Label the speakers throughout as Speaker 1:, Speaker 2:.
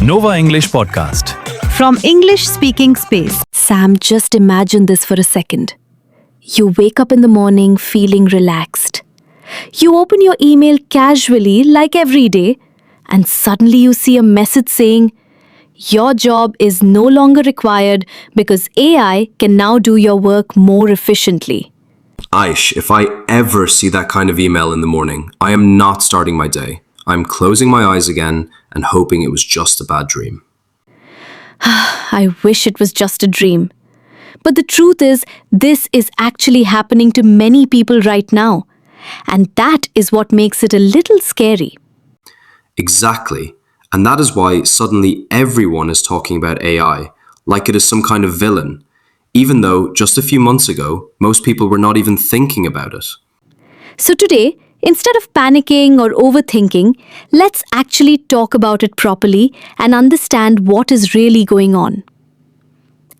Speaker 1: Nova English Podcast.
Speaker 2: From English speaking space.
Speaker 3: Sam, just imagine this for a second. You wake up in the morning feeling relaxed. You open your email casually like every day, and suddenly you see a message saying, your job is no longer required because AI can now do your work more efficiently.
Speaker 4: Aish, if I ever see that kind of email in the morning, I am not starting my day. I'm closing my eyes again and hoping it was just a bad dream.
Speaker 3: I wish it was just a dream. But the truth is, this is actually happening to many people right now. And that is what makes it a little scary.
Speaker 4: Exactly. And that is why suddenly everyone is talking about AI, like it is some kind of villain, even though just a few months ago, most people were not even thinking about it.
Speaker 3: So today, instead of panicking or overthinking, let's actually talk about it properly and understand what is really going on.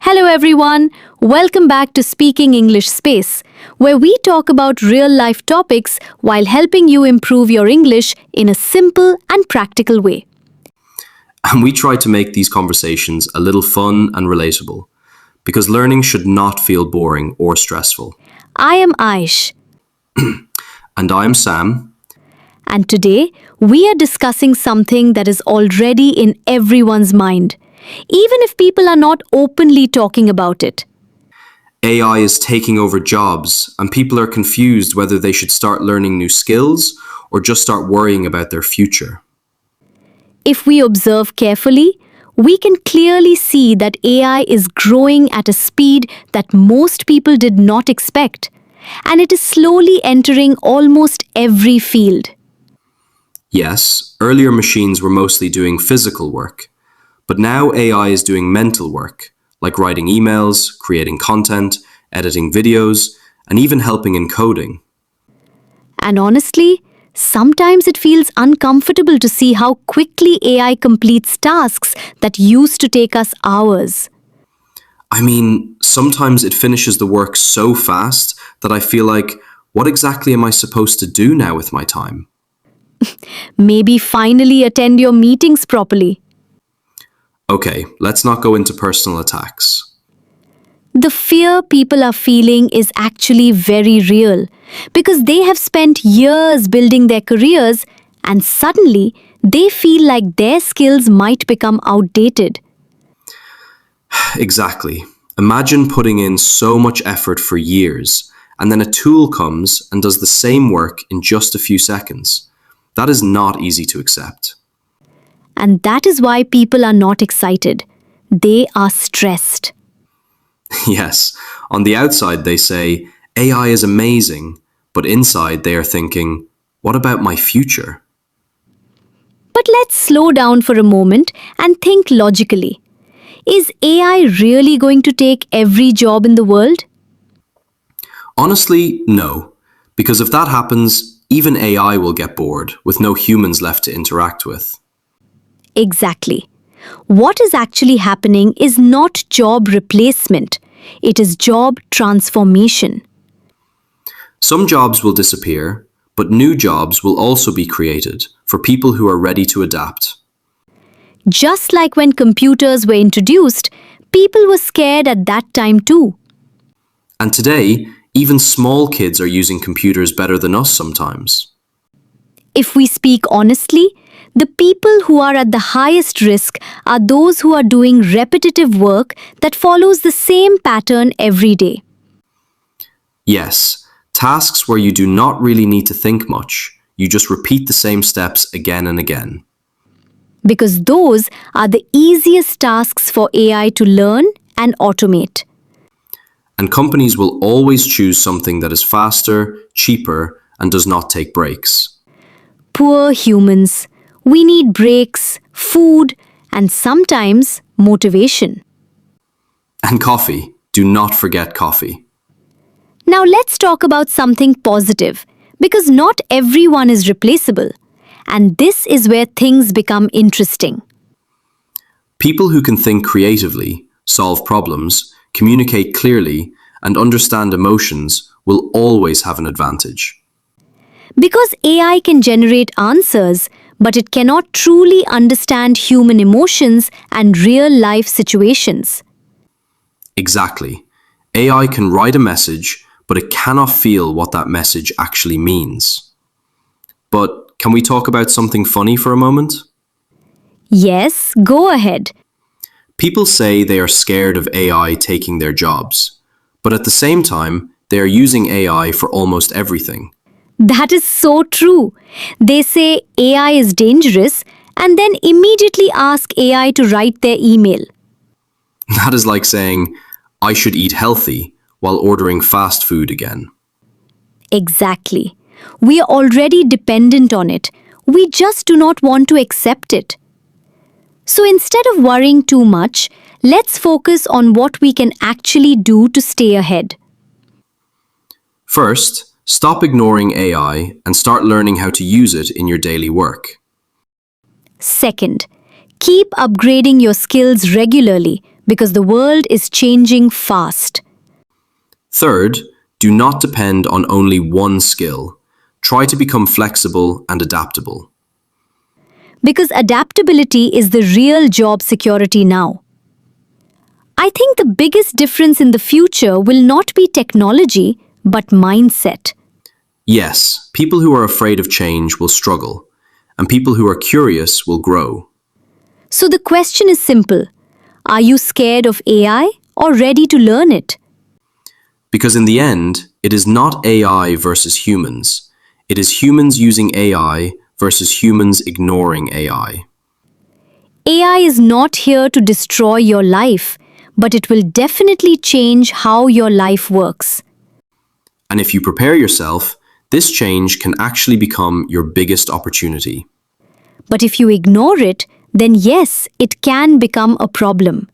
Speaker 3: Hello everyone, welcome back to Speaking English Space, where we talk about real-life topics while helping you improve your English in a simple and practical way.
Speaker 4: And we try to make these conversations a little fun and relatable, because learning should not feel boring or stressful.
Speaker 3: I am Aish.
Speaker 4: And I am Sam.
Speaker 3: And today, we are discussing something that is already in everyone's mind, even if people are not openly talking about it.
Speaker 4: AI is taking over jobs, and people are confused whether they should start learning new skills or just start worrying about their future.
Speaker 3: If we observe carefully, we can clearly see that AI is growing at a speed that most people did not expect, and it is slowly entering almost every field.
Speaker 4: Yes, earlier machines were mostly doing physical work, but now AI is doing mental work, like writing emails, creating content, editing videos, and even helping in coding.
Speaker 3: And honestly, sometimes it feels uncomfortable to see how quickly AI completes tasks that used to take us hours.
Speaker 4: I mean, sometimes it finishes the work so fast that I feel like, what exactly am I supposed to do now with my time?
Speaker 3: Maybe finally attend your meetings properly.
Speaker 4: Okay, let's not go into personal attacks.
Speaker 3: The fear people are feeling is actually very real because they have spent years building their careers and suddenly they feel like their skills might become outdated.
Speaker 4: Exactly. Imagine putting in so much effort for years, and then a tool comes and does the same work in just a few seconds. That is not easy to accept.
Speaker 3: And that is why people are not excited. They are stressed.
Speaker 4: Yes, on the outside they say, AI is amazing, but inside they are thinking, what about my future?
Speaker 3: But let's slow down for a moment and think logically. Is AI really going to take every job in the world?
Speaker 4: Honestly, no. Because if that happens, even AI will get bored, with no humans left to interact with.
Speaker 3: Exactly. What is actually happening is not job replacement. It is job transformation.
Speaker 4: Some jobs will disappear, but new jobs will also be created for people who are ready to adapt.
Speaker 3: Just like when computers were introduced, people were scared at that time too.
Speaker 4: And today, even small kids are using computers better than us sometimes.
Speaker 3: If we speak honestly, the people who are at the highest risk are those who are doing repetitive work that follows the same pattern every day.
Speaker 4: Yes, tasks where you do not really need to think much, you just repeat the same steps again and again.
Speaker 3: Because those are the easiest tasks for AI to learn and automate.
Speaker 4: And companies will always choose something that is faster, cheaper, and does not take breaks.
Speaker 3: Poor humans. We need breaks, food, and sometimes motivation.
Speaker 4: And coffee. Do not forget coffee.
Speaker 3: Now let's talk about something positive, because not everyone is replaceable. And this is where things become interesting.
Speaker 4: People who can think creatively, solve problems, communicate clearly, and understand emotions will always have an advantage.
Speaker 3: Because AI can generate answers, but it cannot truly understand human emotions and real-life situations.
Speaker 4: Exactly. AI can write a message, but it cannot feel what that message actually means. But can we talk about something funny for a moment?
Speaker 3: Yes, go ahead.
Speaker 4: People say they are scared of AI taking their jobs, but at the same time, they are using AI for almost everything.
Speaker 3: That is so true. They say AI is dangerous and then immediately ask AI to write their email.
Speaker 4: That is like saying, I should eat healthy while ordering fast food again.
Speaker 3: Exactly. We are already dependent on it. We just do not want to accept it. So instead of worrying too much, let's focus on what we can actually do to stay ahead.
Speaker 4: First, stop ignoring AI and start learning how to use it in your daily work.
Speaker 3: Second, keep upgrading your skills regularly because the world is changing fast.
Speaker 4: Third, do not depend on only one skill. Try to become flexible and adaptable.
Speaker 3: Because adaptability is the real job security now. I think the biggest difference in the future will not be technology, but mindset.
Speaker 4: Yes, people who are afraid of change will struggle, and people who are curious will grow.
Speaker 3: So the question is simple. Are you scared of AI or ready to learn it?
Speaker 4: Because in the end, it is not AI versus humans. It is humans using AI versus humans ignoring AI.
Speaker 3: AI is not here to destroy your life, but it will definitely change how your life works.
Speaker 4: And if you prepare yourself, this change can actually become your biggest opportunity.
Speaker 3: But if you ignore it, then yes, it can become a problem.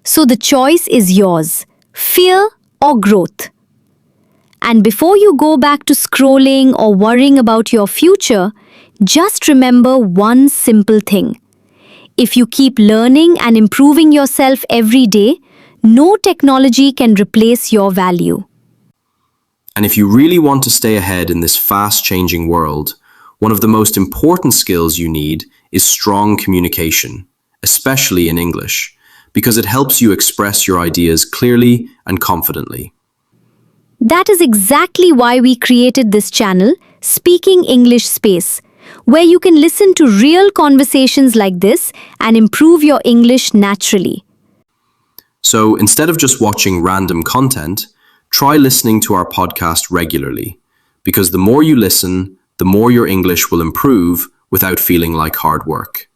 Speaker 3: So the choice is yours, fear or growth. And before you go back to scrolling or worrying about your future, just remember one simple thing. If you keep learning and improving yourself every day, no technology can replace your value.
Speaker 4: And if you really want to stay ahead in this fast-changing world, one of the most important skills you need is strong communication, especially in English, because it helps you express your ideas clearly and confidently.
Speaker 3: That is exactly why we created this channel, Speaking English Space, where you can listen to real conversations like this and improve your English naturally.
Speaker 4: So instead of just watching random content, try listening to our podcast regularly, because the more you listen, the more your English will improve without feeling like hard work.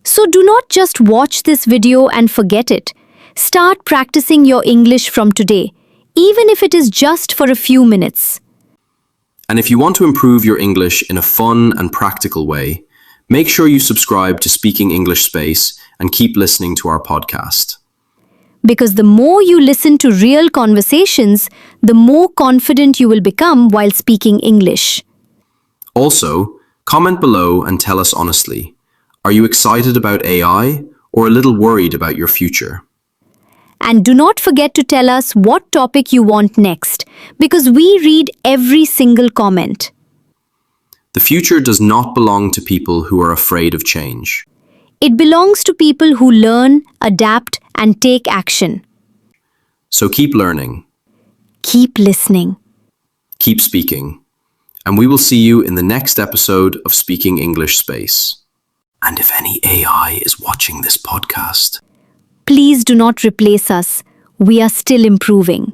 Speaker 3: So do not just watch this video and forget it. Start practicing your English from today, even if it is just for a few minutes.
Speaker 4: And if you want to improve your English in a fun and practical way, make sure you subscribe to Speaking English Space and keep listening to our podcast.
Speaker 3: Because the more you listen to real conversations, the more confident you will become while speaking English.
Speaker 4: Also, comment below and tell us honestly, are you excited about AI or a little worried about your future?
Speaker 3: And do not forget to tell us what topic you want next, because we read every single comment.
Speaker 4: The future does not belong to people who are afraid of change.
Speaker 3: It belongs to people who learn, adapt, and take action.
Speaker 4: So keep learning,
Speaker 3: Keep listening.
Speaker 4: keep speaking, and we will see you in the next episode of Speaking English Space. And if any AI is watching this podcast,
Speaker 3: Please do not replace us. We are still improving.